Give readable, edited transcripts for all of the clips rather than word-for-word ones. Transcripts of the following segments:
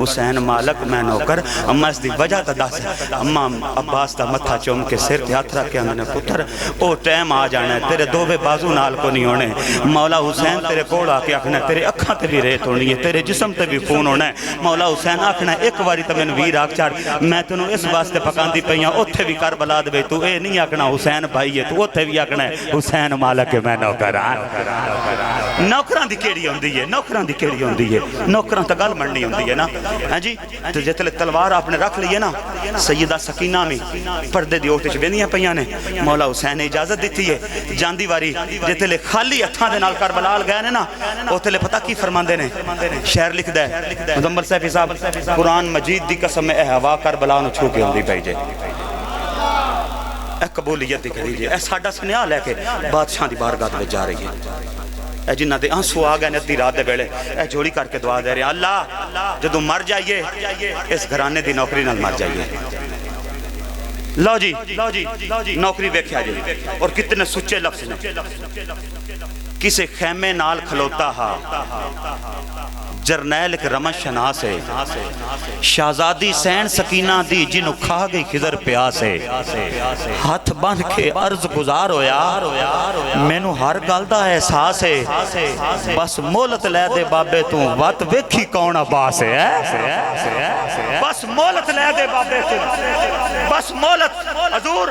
حسین مالک میں نوکر اما اس دی وجہ تا دس اما عباس دا متھا چوم کے سر تے ہاتھ رکھ کے اندنے پتر او ٹائم آ جانا ہے تیرے دووے بازو نال کو نہیں ہونے مولا حسین تیرے کوڑ آ کے آکھنا تیرے اکھاں تے بھی ریت ہونی ہے تیرے جسم تے بھی خون ہونا ہے مولا حسین آکھنا ایک واری تے میں ویر آکھ چاڑ میں تینوں اس واسطے پکاندی پئیاں اوتھے بھی کربلا دے تو اے نہیں آکھنا حسین بھائی ہے تو اوتھے بھی آکھنا حسین مالک میں نوکر نوکران دی کیڑی ہوندی ہے نوکران دی کیڑی ہوندی ہے نوکران تے گل مننی ہوندی ہے نا ہاں جی تے جتلے تلوار آپ نے رکھ لیے نا سیدہ سکینہ میں پردے دی اوٹے چ بینیاں پیاں نے مولا حسین نے اجازت دیتی ہے جاندی واری جتلے خالی ہتھاں دے نال کربلا گئے نے نا اوتلے پتہ کی فرماندے نے شعر لکھدا ہے مزمل سیفی صاحب قرآن مجید دی قسم اے ہوا کربلا نو چھو کے ہوندی پئی جے اے قبولیت دی کری جے اے ساڈا سنیا لے کے بادشاہ دی بارگاہ وچ جا رہی ہے اے جنہ دے آنسو آ گئے ادھی رات دے ویلے اے جوڑی کر کے دعا دے رہے اللہ جدوں مر جائیے اس گھرانے دی نوکری نال مر جائیے لو جی نوکری ویکھیا جی اور کتنے سچے لفظ نے کسے خیمے نال کھلوتا ہا جرنیل ایک رمن شناس ہے شہزادی سین سکینہ دی جنہوں کھا گئی خضر پیاس ہے ہاتھ بن کے عرض گزار ہویا میں نو ہر گل دا احساس ہے بس مولت لے دے بابے تو وات ویکھی کون عباس ہے بس مولت لے دے بابے تو بس مولت حضور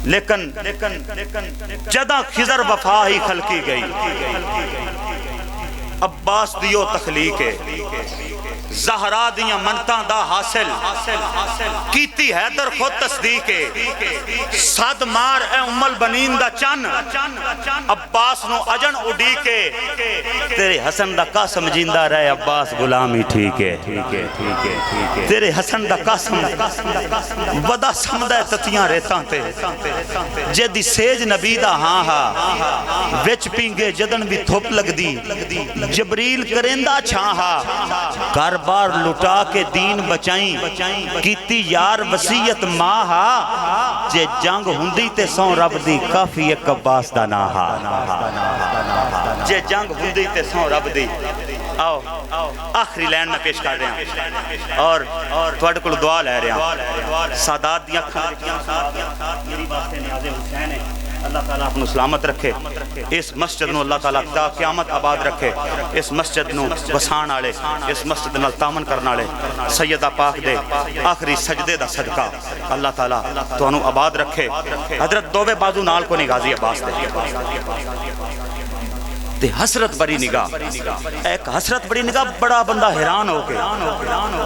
لیکن جدہ خضر وفا ہی خلقی گئی عباس دیو تخلیق ہے زہرا دیاں منتاں دا حاصل کیتی حیدر خود تصدیق ہے صد مار اے ام البنین دا چن عباس نو اجن اڈی کے تیرے حسن دا قاسم جیندہ رہے عباس غلامی ٹھیک ہے تیرے حسن دا قاسم ودا سمدہ تتیاں ریتاں تے جدی سیج نبی دا ہاں ہاں وچ پینگے جدن بھی تھوپ لگ دی جبریل کرندہ چھاں ہاں بار لٹا کے دین بچائیں کیتی یار وسیعت ماہا جے جنگ ہندی تے سون رب دی کافی ایک عباس دا ناہا جے جنگ ہندی تے سون رب دی آؤ آخری لین میں پیش کر رہے ہیں اور توڑے کل دعا لے رہے ہیں سادات دیا میری بات سے نیاز حسین ہے اللہ تعالیٰ اپنو سلامت رکھے اس مسجد نو اللہ تعالیٰ تا قیامت آباد رکھے اس مسجد نو وسان آلے اس مسجد نو تامن کرنا آلے سیدہ پاک دے آخری سجدے دا صدقہ اللہ تعالیٰ تو انو آباد رکھے حضرت دووے بازو نال کو نگازی عباس دے تے حسرت بڑی نگاہ ایک حسرت بڑی نگاہ بڑا بندہ حیران ہو کے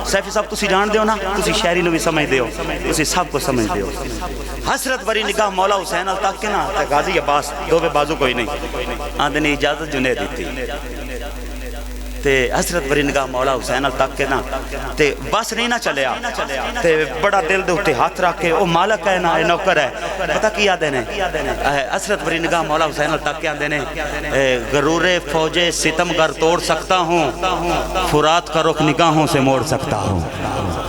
سیفی صاحب تسی جان دیو نا تسی شہری نو بھی سمجھ دیو تسی سب کو سمجھ دیو حسرت بڑی نگاہ مولا حسین تک کے نا تے غازی عباس دووے بازو کوئی نہیں آندھنی اجازت جو نہیں دیتی تے حسرت بری نگاہ مولا حسین تک کے نا تے بس نہیں نہ چلیا تے بڑا دل دے اٹھے ہاتھ رکھ کے او مالک ہے نا اے نوکر ہے پتہ کی یاد ہے حسرت بری نگاہ مولا حسین تک کے آندے نے غرور فوج ستم گر توڑ سکتا ہوں فرات کا رخ نگاہوں سے موڑ سکتا ہوں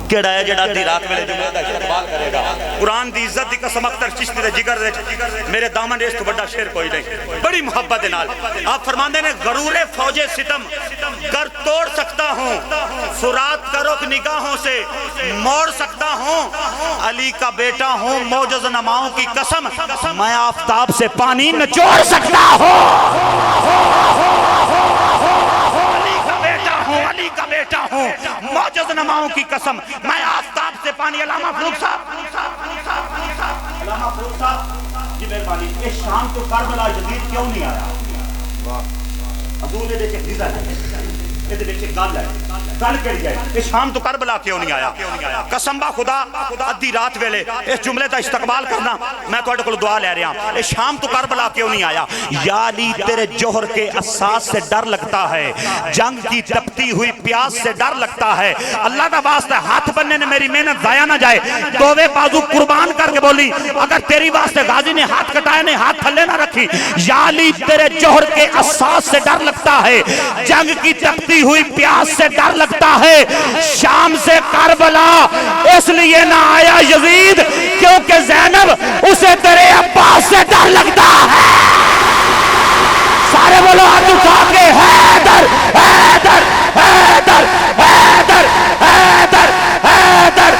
کیڑا ہے جڑا دی رات میں جملے دا استقبال کرے گا قرآن دی عزت دی قسم اختر چشتی دے جگر دے میرے دامن اس تو بڑا شعر کوئی نہیں بڑی محبت دے نال آپ فرماندے نے غرور فوج ستم گر توڑ سکتا ہوں فرات کا رخ نگاہوں سے موڑ سکتا ہوں علی کا بیٹا ہوں موجز نماؤں کی قسم میں آفتاب سے پانی نچوڑ سکتا علی کا بیٹا ہوں موجز نماؤں کی قسم میں آفتاب سے پانی علامہ فروخ صاحب علامہ فروخ صاحب جی مہربانی اس شام کو کربلا جدید کیوں نہیں آیا حضور نے دیکھے غزہ ہے یہ دیکھے گل ہے گل کری ہے اس شام تو کربلا کیوں نہیں آیا قسم با خدا ادھی رات ویلے اس جملے دا استقبال کرنا میں تو اٹکل دعا لے رہا ہوں اس شام تو کربلا کیوں نہیں آیا یا علی تیرے جوہر کے اساس سے ڈر لگتا ہے جنگ کی تپتی ہوئی پیاس سے ڈر لگتا ہے اللہ کا واسطہ ہاتھ بننے نے میری محنت ضائع نہ جائے دووے بازو قربان کر کے بولی اگر تیری واسطے غازی نے ہاتھ کٹائے نے ہاتھ تھلے نہ رکھی یا علی تیرے جوہر کے اساس سے ڈر لگتا ہے جنگ کی تپتی ہوئی پیاس سے ڈر لگتا ہے شام سے کربلا اس لیے نہ آیا یزید کیونکہ زینب اسے تیرے عباس سے ڈر لگتا ہے سارے بولو ہاتھ اٹھا کے ہے حیدر حیدر حیدر حیدر حیدر